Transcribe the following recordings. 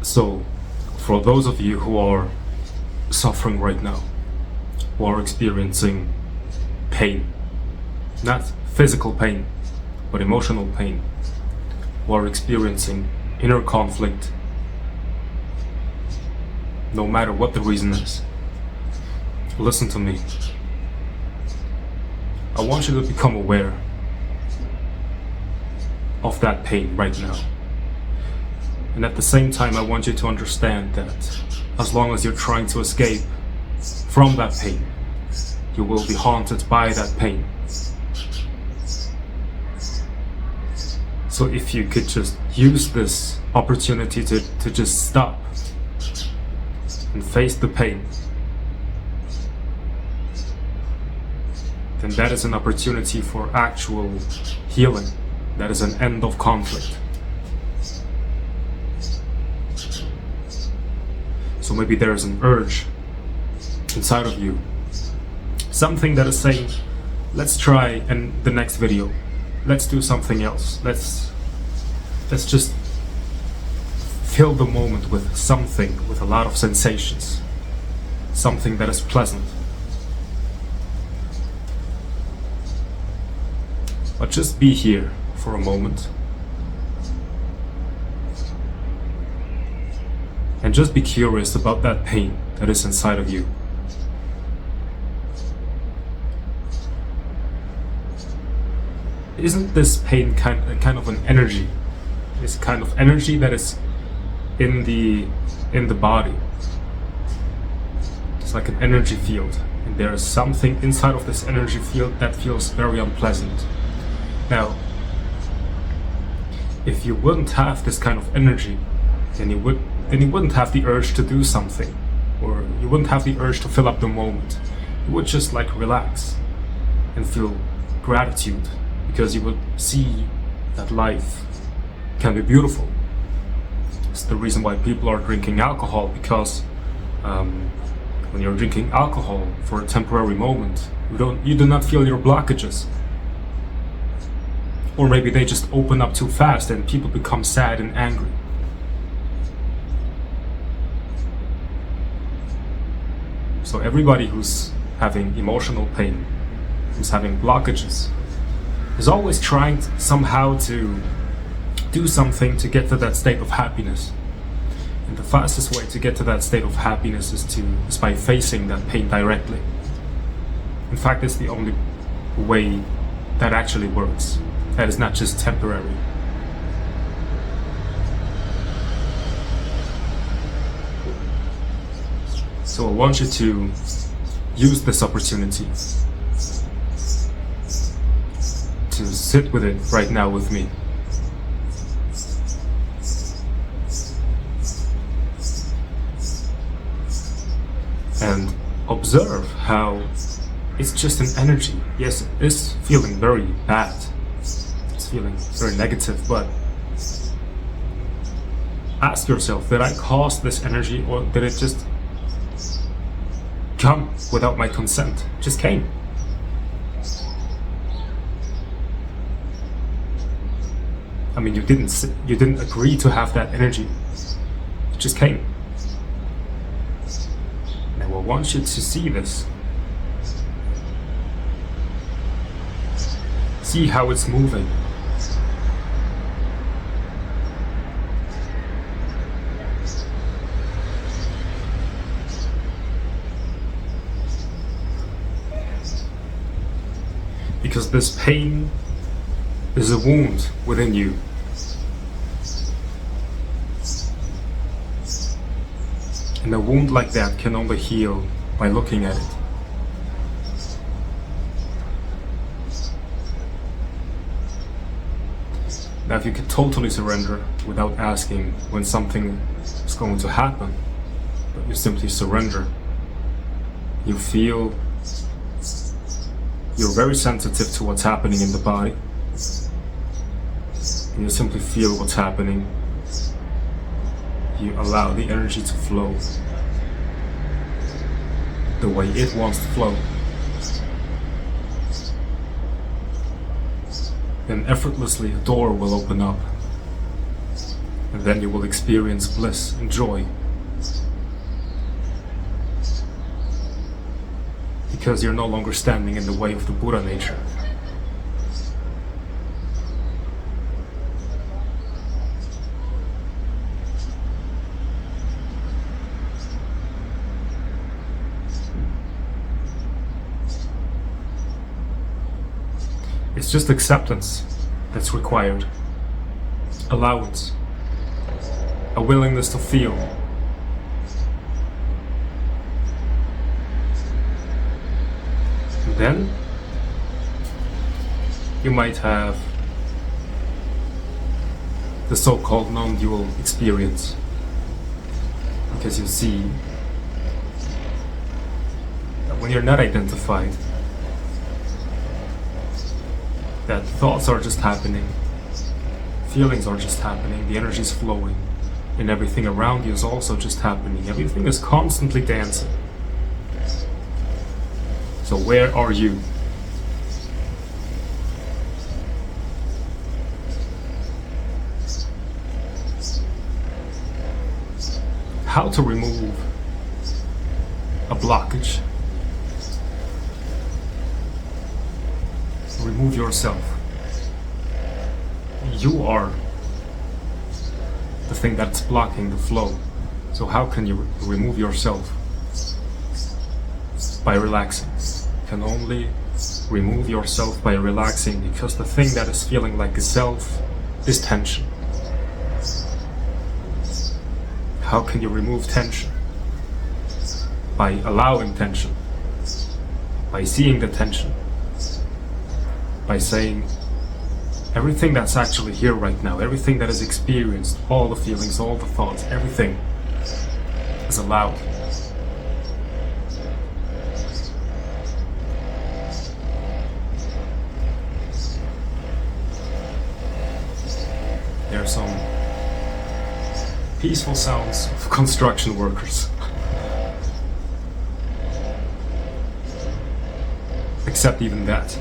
So, for those of you who are suffering right now, who are experiencing pain, not physical pain, but emotional pain, who are experiencing inner conflict, no matter what the reason is, listen to me. I want you to become aware of that pain right now. And at the same time, I want you to understand that as long as you're trying to escape from that pain, you will be haunted by that pain. So if you could just use this opportunity to just stop and face the pain, then that is an opportunity for actual healing. That is an end of conflict. So maybe there is an urge inside of you, something that is saying, let's try in the next video, let's do something else, let's just fill the moment with something with a lot of sensations, something that is pleasant. But just be here for a moment and just be curious about that pain that is inside of you. Isn't this pain kind of an energy? It's kind of energy that is in the body. It's like an energy field, and there is something inside of this energy field that feels very unpleasant. Now, if you wouldn't have this kind of energy, then you wouldn't have the urge to do something, or you wouldn't have the urge to fill up the moment. You would just like relax and feel gratitude, because you would see that life can be beautiful. It's the reason why people are drinking alcohol, because when you're drinking alcohol for a temporary moment, you do not feel your blockages. Or maybe they just open up too fast and people become sad and angry. So everybody who's having emotional pain, who's having blockages, is always trying somehow to do something to get to that state of happiness. And the fastest way to get to that state of happiness is by facing that pain directly. In fact, it's the only way that actually works. That is not just temporary. So I want you to use this opportunity to sit with it right now with me. And observe how it's just an energy. Yes, it is feeling very bad. It's feeling very negative, but ask yourself, did I cause this energy, or did it just come without my consent? It just came. I mean, you didn't agree to have that energy. It just came. Now I want you to see this. See how it's moving. Because this pain is a wound within you. And a wound like that can only heal by looking at it. Now, if you could totally surrender without asking when something is going to happen, but you simply surrender, you feel you're very sensitive to what's happening in the body, and you simply feel what's happening. You allow the energy to flow the way it wants to flow. Then effortlessly a door will open up, And then you will experience bliss and joy. Because you're no longer standing in the way of the Buddha nature. It's just acceptance that's required. Allowance. A willingness to feel. And then you might have the so-called non-dual experience. Because you see that when you're not identified, that thoughts are just happening, feelings are just happening, the energy is flowing, and everything around you is also just happening. Everything is constantly dancing. So where are you? How to remove a blockage. Remove yourself. You are the thing that's blocking the flow. So how can you remove yourself? By relaxing. You can only remove yourself by relaxing, because the thing that is feeling like a self is tension. How can you remove tension? By allowing tension. By seeing the tension. By saying, everything that's actually here right now, everything that is experienced, all the feelings, all the thoughts, everything is allowed. There are some peaceful sounds of construction workers. Except even that.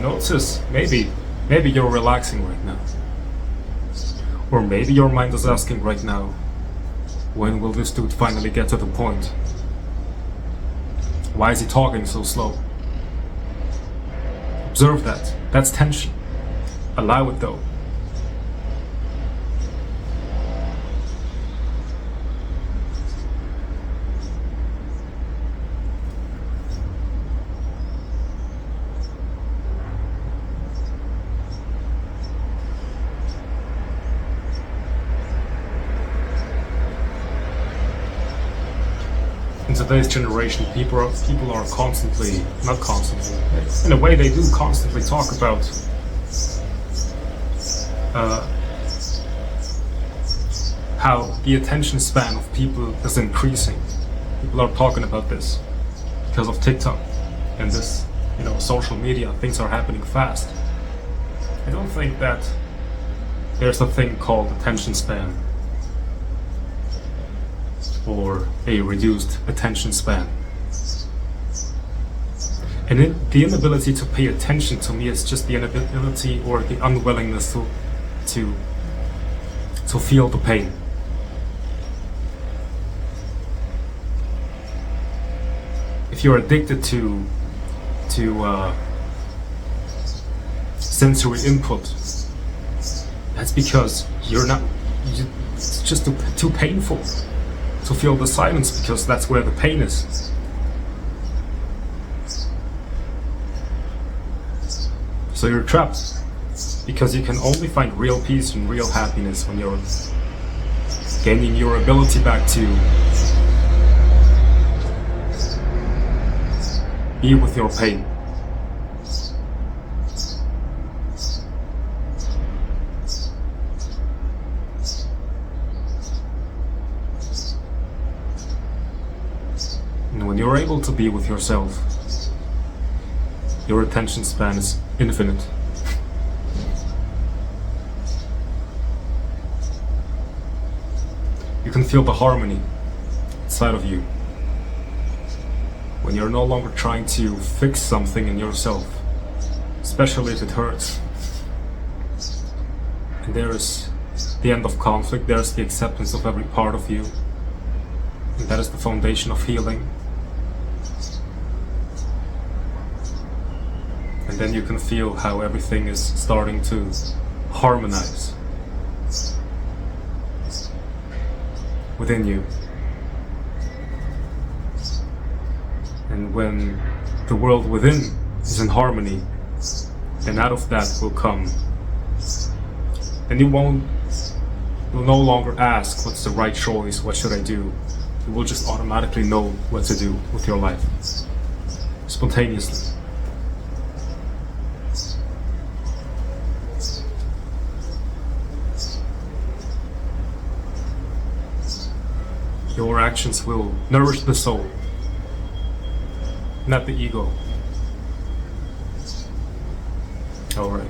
Notice, maybe you're relaxing right now. Or maybe your mind is asking right now, when will this dude finally get to the point? Why is he talking so slow? Observe that. That's tension. Allow it though. In today's generation, people are constantly, not constantly, in a way they do constantly talk about how the attention span of people is increasing. People are talking about this because of TikTok and this, social media. Things are happening fast. I don't think that there's a thing called attention span or a reduced attention span. And the inability to pay attention to me is just the inability or the unwillingness to feel the pain. If you're addicted to sensory input, that's because it's just too painful to feel the silence, because that's where the pain is. So you're trapped, because you can only find real peace and real happiness when you're gaining your ability back to be with your pain. And when you're able to be with yourself, your attention span is infinite. can feel the harmony inside of you. When you're no longer trying to fix something in yourself, especially if it hurts. And there is the end of conflict, there's the acceptance of every part of you. And that is the foundation of healing. And then you can feel how everything is starting to harmonize within you. And when the world within is in harmony, then out of that will come. Then you will no longer ask, what's the right choice, what should I do? You will just automatically know what to do with your life, spontaneously. Your actions will nourish the soul, not the ego. Alright.